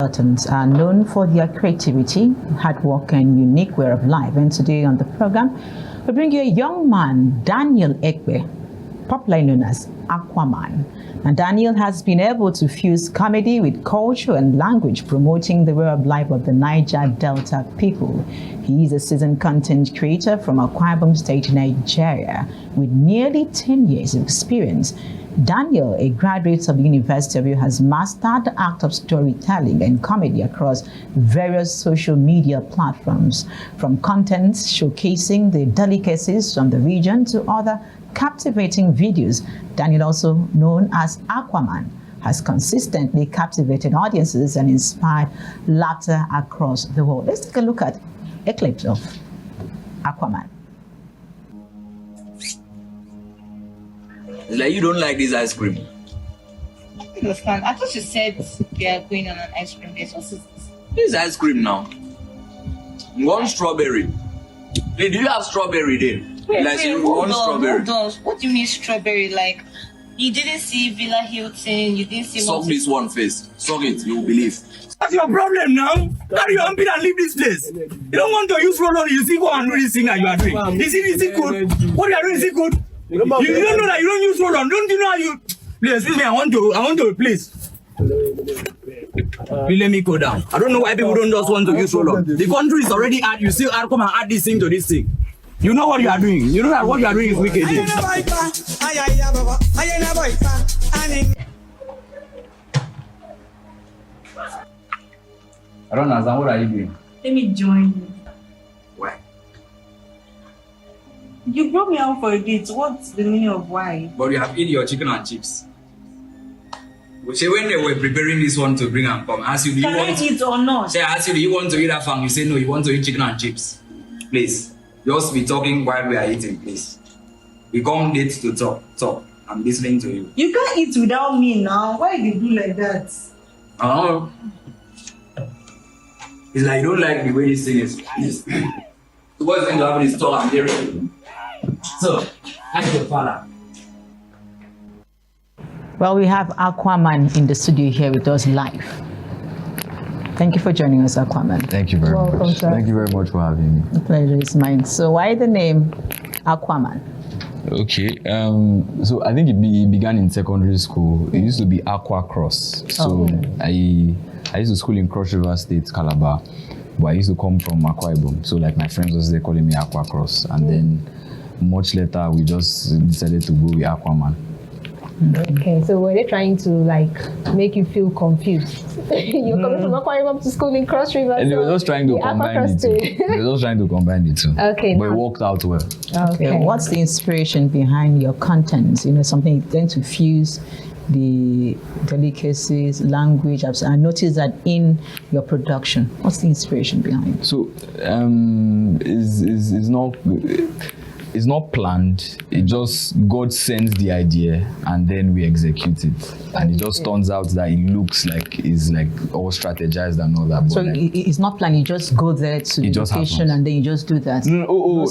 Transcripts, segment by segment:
Sultans are known for their creativity, hard work, and unique way of life. And today on the program, we bring you a young man, Daniel Ekpe, popularly known as Akwaman. And Daniel has been able to fuse comedy with culture and language, promoting the way of life of the Niger Delta people. He is a seasoned content creator from Akwaman State, Nigeria, with nearly 10 years of experience. Daniel, a graduate of the University of Rio, has mastered the art of storytelling and comedy across various social media platforms, from content showcasing the delicacies from the region to other captivating videos. Daniel, also known as Akwaman, has consistently captivated audiences and inspired laughter across the world. Let's take a look at a clip of Akwaman. It's like you don't like this ice cream. I understand. I thought you said we are going on an ice cream date. What is this? This is ice cream now. One strawberry. Hey, do you have strawberry there? Wait, one strawberry. Hold on. What do you mean strawberry? Like, you didn't see Villa Hilton, you didn't see... Suck this one face. Suck it, you will believe. That's your problem now. Carry your armpit and leave this place. You don't want to use roll-on, you see go and do this thing that you are doing. Is it good? What you are doing, is it good? You don't know that you don't use roll-on. Don't you know how you... Please, excuse me, I want to, please. Please let me go down. I don't know why people don't just want to use roll-on. The country is already at, you still come and add this thing to this thing. You know what you are doing. You know that what you are doing is wicked. I don't understand. What are you doing? Let me join you. Why? You brought me out for a date. What's the meaning of why? But you have eaten your chicken and chips. Say when they were preparing this one to bring and come, ask you, do you Can want I eat or not? Say, ask you, do you want to eat that fang? You say no, you want to eat chicken and chips. Please. Just be talking while we are eating, please. We come date to talk. I'm listening to you. You can't eat without me now. Why do you do like that? It's like you don't like the way this thing is. So what's going to happen is talk and hearing. So, ask your father. Well, we have Akwaman in the studio here with us live. Thank you for joining us, Akwaman. Thank you very much. Sir. Thank you very much for having me. The pleasure is mine. So why the name Akwaman? Okay, so I think it began in secondary school. It used to be Aqua Cross. So I used to school in Cross River State, Calabar, but I used to come from Akwaman. So like my friends was there calling me Aqua Cross, and then much later we just decided to go with Akwaman. Okay, so were they trying to like make you feel confused? You're coming from Akwaman to school in Cross River. And they were just trying to combine the two. They were just trying to combine the two. Okay, but it worked out well. Okay. What's the inspiration behind your content? You know, something then to fuse the delicacies, language. I noticed that in your production. What's the inspiration behind it? So it's not planned. It just God sends the idea and then we execute it, and it just turns out that it looks like it's like all strategized and all that. But So like, it's not planned. You just go there to the location happens. and then you just do that.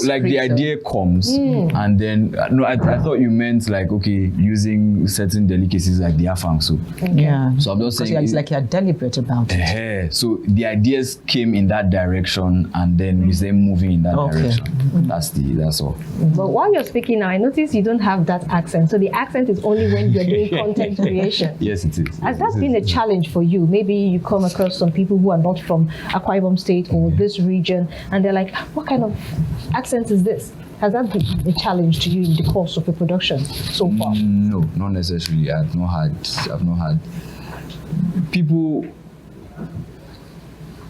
Like the idea comes and then no, I thought you meant like using certain delicacies like the afang soup. Yeah. So I'm just saying it's like you're deliberate about it. So the ideas came in that direction and then we say moving in that direction. That's all. But while you're speaking now, I notice you don't have that accent. So the accent is only when you're doing content creation. Yes, it is. Has that been a challenge for you? Maybe you come across some people who are not from Akwaman State or this region, and they're like, what kind of accent is this? Has that been a challenge to you in the course of your production so far? No, not necessarily. I've not had people.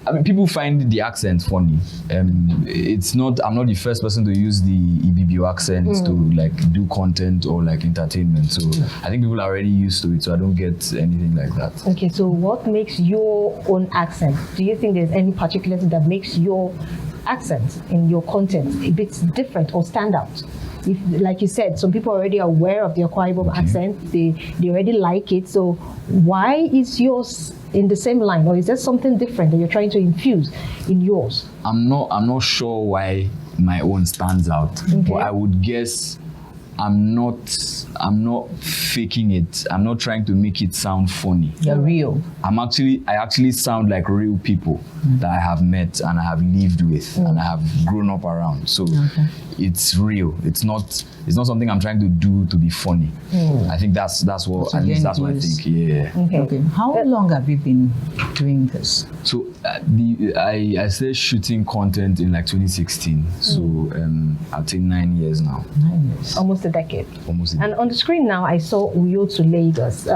I mean, people find the accent funny. It's not. I'm not the first person to use the EBBO accent to like do content or like entertainment. So I think people are already used to it. So I don't get anything like that. Okay, so what makes your own accent? Do you think there's any particular thing that makes your accent in your content a bit different or stand out? If, like you said, some people are already aware of the Akwaman accent. They already like it. So why is yours in the same line, or is there something different that you're trying to infuse in yours? I'm not sure why my own stands out, but I would guess I'm not faking it. I'm not trying to make it sound funny. You're real. I actually sound like real people that I have met and I have lived with and I have grown up around. So it's real. It's not something I'm trying to do to be funny. I think that's what at least that's what I think. Yeah. Okay. How long have you been doing this? So I started shooting content in like 2016. So I'd say 9 years now. 9 years. Almost a decade. Almost. And on the screen now, I saw Uyo to Lagos.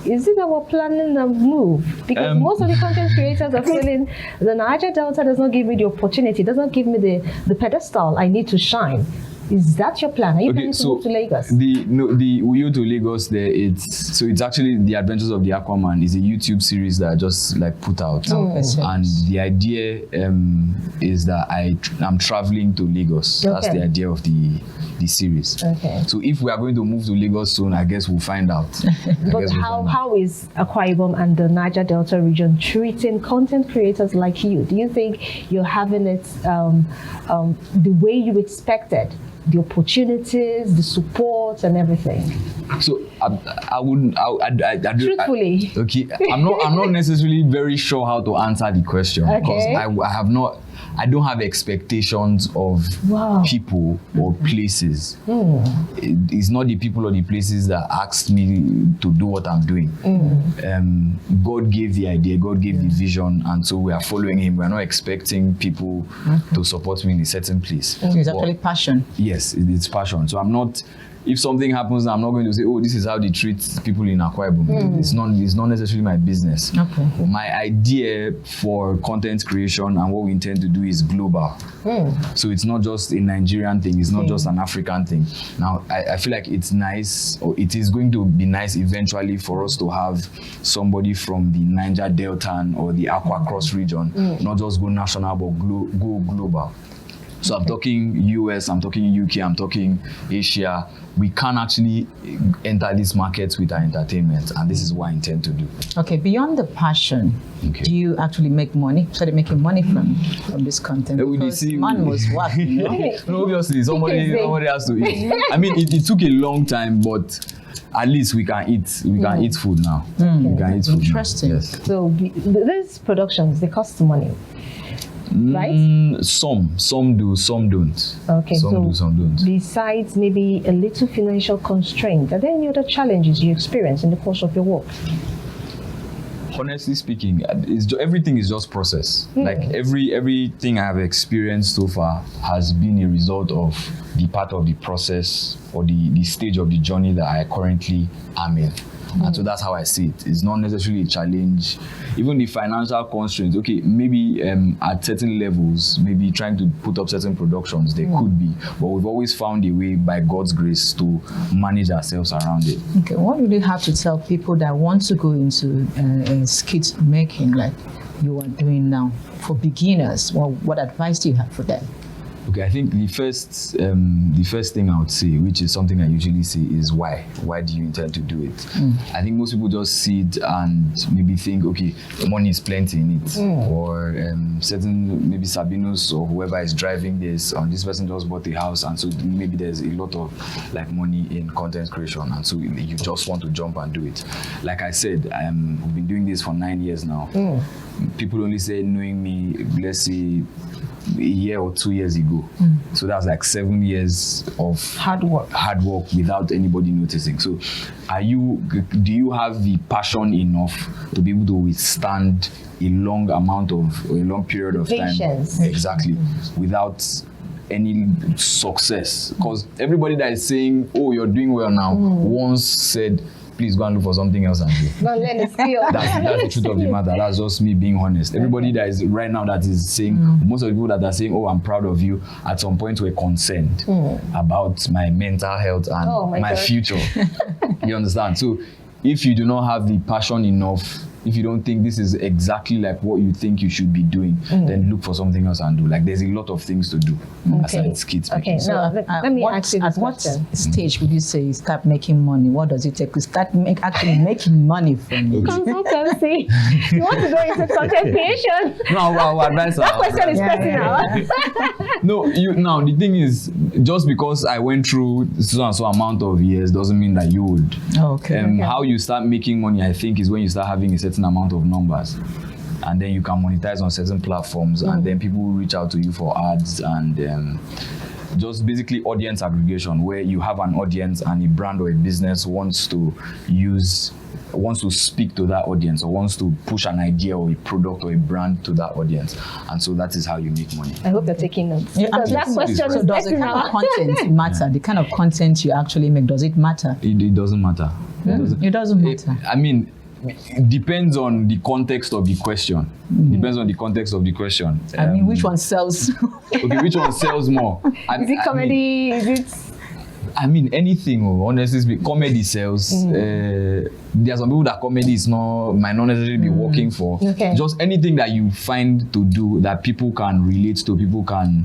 Is it that we're planning a move? Because most of the content creators are feeling the Niger Delta does not give me the opportunity, does not give me the pedestal I need to shine. Is that your plan? Are you planning to move to Lagos? The Uyo to Lagos there, it's actually The Adventures of the Aquaman is a YouTube series that I just like put out. And the idea is that I'm traveling to Lagos. Okay. That's the idea of the series. Okay. So if we are going to move to Lagos soon, I guess we'll find out. But how is Akwa Ibom and the Niger Delta region treating content creators like you? Do you think you're having it the way you expected? The opportunities, the support, and everything. So I wouldn't. Truthfully. Okay, I'm not necessarily very sure how to answer the question because I don't have expectations of people or places. It's not the people or the places that asked me to do what I'm doing. God gave the idea, God gave the vision, and so we are following Him. We are not expecting people to support me in a certain place. It's actually passion. Yes, it's passion. So I'm not. If something happens, I'm not going to say, "Oh, this is how they treat people in Akwa Ibom." It's not necessarily my business. Okay. My idea for content creation and what we intend to do is global. So it's not just a Nigerian thing. It's not just an African thing. Now, I feel like it's nice, or it is going to be nice eventually for us to have somebody from the Niger Delta or the Akwa Cross region, not just go national, but go global. So I'm talking US, I'm talking UK, I'm talking Asia. We can actually enter these markets with our entertainment, and this is what I intend to do. Okay, beyond the passion, do you actually make money? Started making money from this content? Because man must work, you know? No, obviously, somebody has to eat. I mean, it took a long time, but at least we can eat. We can eat food now. We can eat food. Interesting. Now. Yes. So these productions, they cost money. Right? Some do, some don't. Okay, some do, some don't. Besides maybe a little financial constraint, are there any other challenges you experience in the course of your work? Honestly speaking, everything is just process. Like everything I have experienced so far has been a result of the part of the process or the stage of the journey that I currently am in. And so that's how I see it. It's not necessarily a challenge. Even the financial constraints, okay, maybe at certain levels, maybe trying to put up certain productions, there could be. But we've always found a way, by God's grace, to manage ourselves around it. Okay, what would you have to tell people that want to go into skit making like you are doing now? For beginners, what advice do you have for them? Okay, I think the first thing I would say, which is something I usually say, is why. Why do you intend to do it? I think most people just see it and maybe think, okay, money is plenty in it, or certain maybe Sabinos or whoever is driving this, this person just bought a house, and so maybe there's a lot of like money in content creation, and so you just want to jump and do it. Like I said, we've been doing this for 9 years now. People only say knowing me, let's say, a year or 2 years ago. So that's like 7 years of hard work without anybody noticing. So do you have the passion enough to be able to withstand a long period of Patience. time? Exactly. Without any success. Because everybody that is saying, oh, you're doing well now, once said, please go and look for something else and do. Not let it feel. That's the truth of the matter. That's just me being honest. Everybody that is right now that is saying, most of the people that are saying, oh, I'm proud of you, at some point were concerned about my mental health and my future. You understand? So if you do not have the passion enough if you don't think this is exactly like what you think you should be doing, then look for something else and do. Like there's a lot of things to do aside skits. Okay, So, now let me ask you this at what question. stage would you say you start making money? What does it take to start actually making money from it? Consultancy. You want to go into content creation? No, our advice. That question is personal. No, now the thing is, just because I went through so and so amount of years doesn't mean that you would. Okay. How you start making money, I think, is when you start having a certain amount of numbers, and then you can monetize on certain platforms, and then people will reach out to you for ads and just basically audience aggregation, where you have an audience and a brand or a business wants to speak to that audience or wants to push an idea or a product or a brand to that audience, and so that is how you make money. I hope you're taking notes. Yeah, Because that question so is does the kind of content matter? The kind of content you actually make, does it matter? It doesn't matter. It doesn't matter. I mean, it depends on the context of the question. Depends on the context of the question. I mean, which one sells? Okay, which one sells more? Is it comedy? Is it? I mean, anything. Honestly speaking, comedy sells. There are some people that comedy might not necessarily be working for. Okay. Just anything that you find to do that people can relate to, people can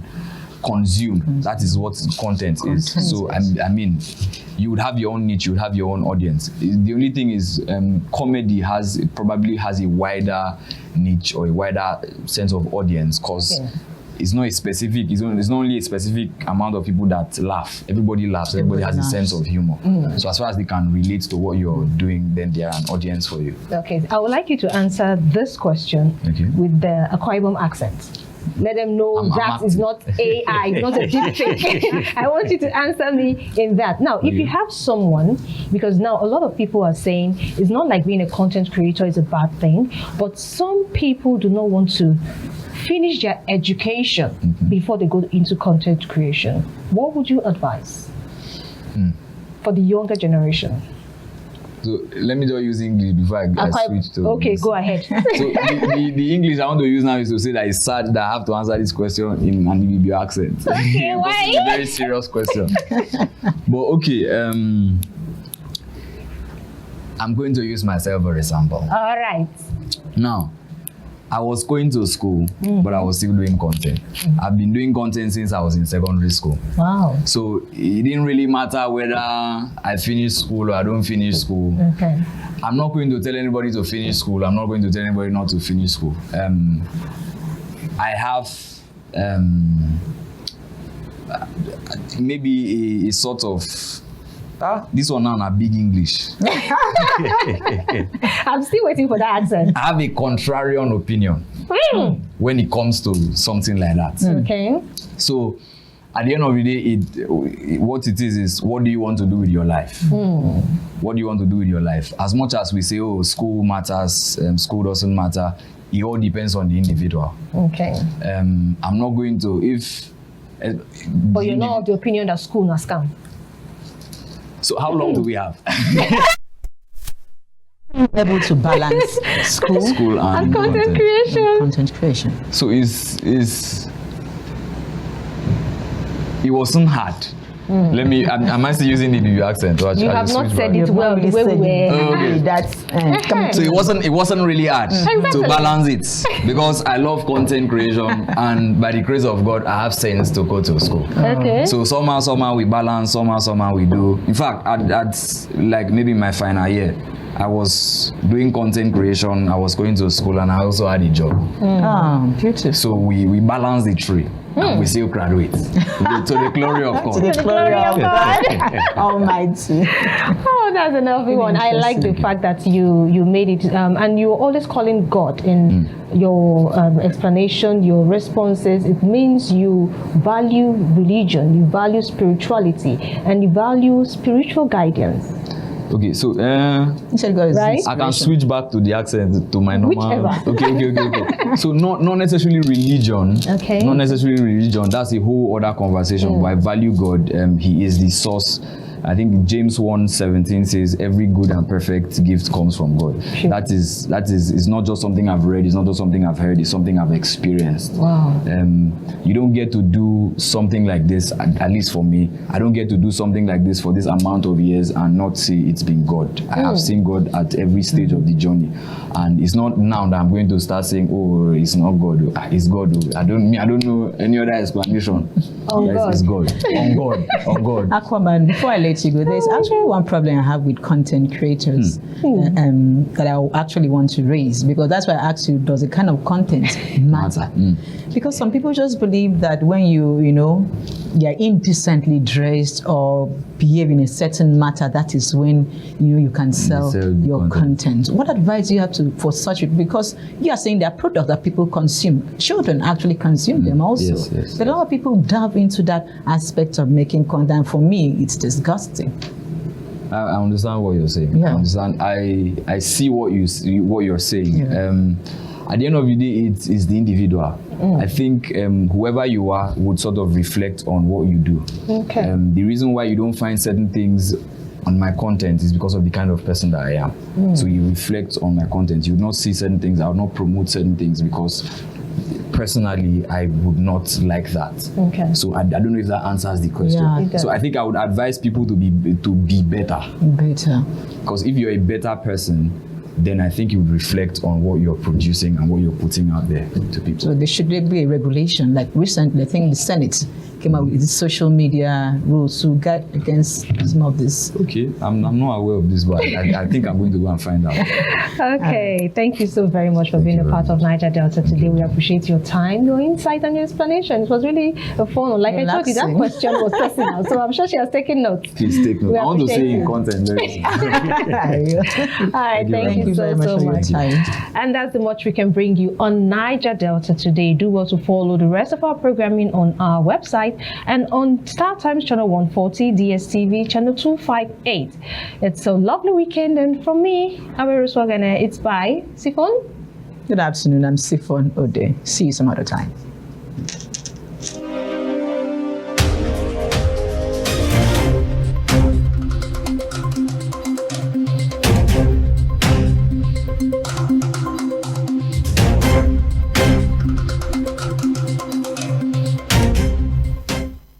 consume. That is what content is. So I mean, you would have your own niche, you would have your own audience. The only thing is, comedy probably has a wider niche or a wider sense of audience, because it's not only a specific amount of people that laugh. Everybody laughs. Everybody has a sense of humor. So as far as they can relate to what you're doing, then they are an audience for you. Okay, I would like you to answer this question with the Akwaman accent. Let them know that is not AI, it's not a deep fake. I want you to answer me in that. Now, if you have someone, because now a lot of people are saying it's not like being a content creator is a bad thing, but some people do not want to finish their education before they go into content creation. What would you advise for the younger generation? So let me just use English before I switch to. Okay, go ahead. So the English I want to use now is to say that it's sad that I have to answer this question in an Ibibio accent. Okay, why? It's a very serious question. But okay, I'm going to use myself as a sample. All right. Now, I was going to school, but I was still doing content. I've been doing content since I was in secondary school. Wow. So it didn't really matter whether I finish school or I don't finish school. Okay. I'm not going to tell anybody to finish school. I'm not going to tell anybody not to finish school. I have maybe a sort of this one now a big English. I'm still waiting for that answer. I have a contrarian opinion when it comes to something like that. Okay. So at the end of the day, what it is what do you want to do with your life? What do you want to do with your life? As much as we say, oh, school matters, school doesn't matter, it all depends on the individual. Okay. I'm not going to, but you're not of the opinion that school na scam. So how long do we have? Able to balance school and content creation. Content creation. So it wasn't hard. Am I still using the BB accent? Or You have not said it well the way we were. Okay. That's So it wasn't really hard to balance it, because I love content creation, and by the grace of God, I have sense to go to school. Okay. So somehow we balance, somehow we do. In fact, that's like maybe my final year, I was doing content creation, I was going to school, and I also had a job. Beautiful. So we balanced the three. And we still graduate to the glory of God. To the glory of God Almighty. Oh, that's an lovely one. I like the fact that you made it, and you're always calling God in your explanation, your responses. It means you value religion, you value spirituality, and you value spiritual guidance. Okay, so Right? I can switch back to the accent to my normal. Whichever. Okay. So not necessarily religion. Okay. Not necessarily religion. That's a whole other conversation. But I value God. He is the source. I think James 1:17 says every good and perfect gift comes from God. Sure. That is it's not just something I've read, it's not just something I've heard, it's something I've experienced. Wow. You don't get to do something like this, at least for me. I don't get to do something like this for this amount of years and not say it's been God. I have seen God at every stage of the journey, and it's not now that I'm going to start saying, oh, it's not God, it's God. I don't know any other explanation. It's God. On God. Akwaman, before I let you go, there's actually one problem I have with content creators that I actually want to raise, because that's why I asked you, does the kind of content matter? Because some people just believe that when you're indecently dressed or behave in a certain matter, that is when you can sell your content. What advice do you have for such people? Because you are saying they're products that people consume. Children actually consume them also. Yes. But a lot of people delve into that aspect of making content. For me, it's disgusting. I understand what you're saying. Yeah. I understand. I see what you're saying. Yeah. At the end of the day, it's the individual. I think whoever you are would sort of reflect on what you do. Okay. The reason why you don't find certain things on my content is because of the kind of person that I am. So you reflect on my content. You would not see certain things. I would not promote certain things because personally I would not like that. Okay. So I don't know if that answers the question. Yeah, it does. So I think I would advise people to be better. Better. Because if you're a better person, then I think you would reflect on what you're producing and what you're putting out there to people. So there should be a regulation. Like recently, I think the Senate came out with the social media rules to guard against some of this. Okay, I'm not aware of this, but I think I'm going to go and find out. Okay, thank you so very much for being a part of Niger Delta today. We appreciate your time, your insight, and your explanation. It was really a fun. Like I told you, that question was personal, so I'm sure she has taken notes. Please take note. I want to say in content very soon. All right, thank you so for your much. time. And that's the much we can bring you on Niger Delta today. Do well to follow the rest of our programming on our website and on Star Times channel 140, DSTV channel 258. It's a lovely weekend, and from me, Aweru Swagane, it's bye. Siphon? Good afternoon, I'm Siphon Ode. See you some other time.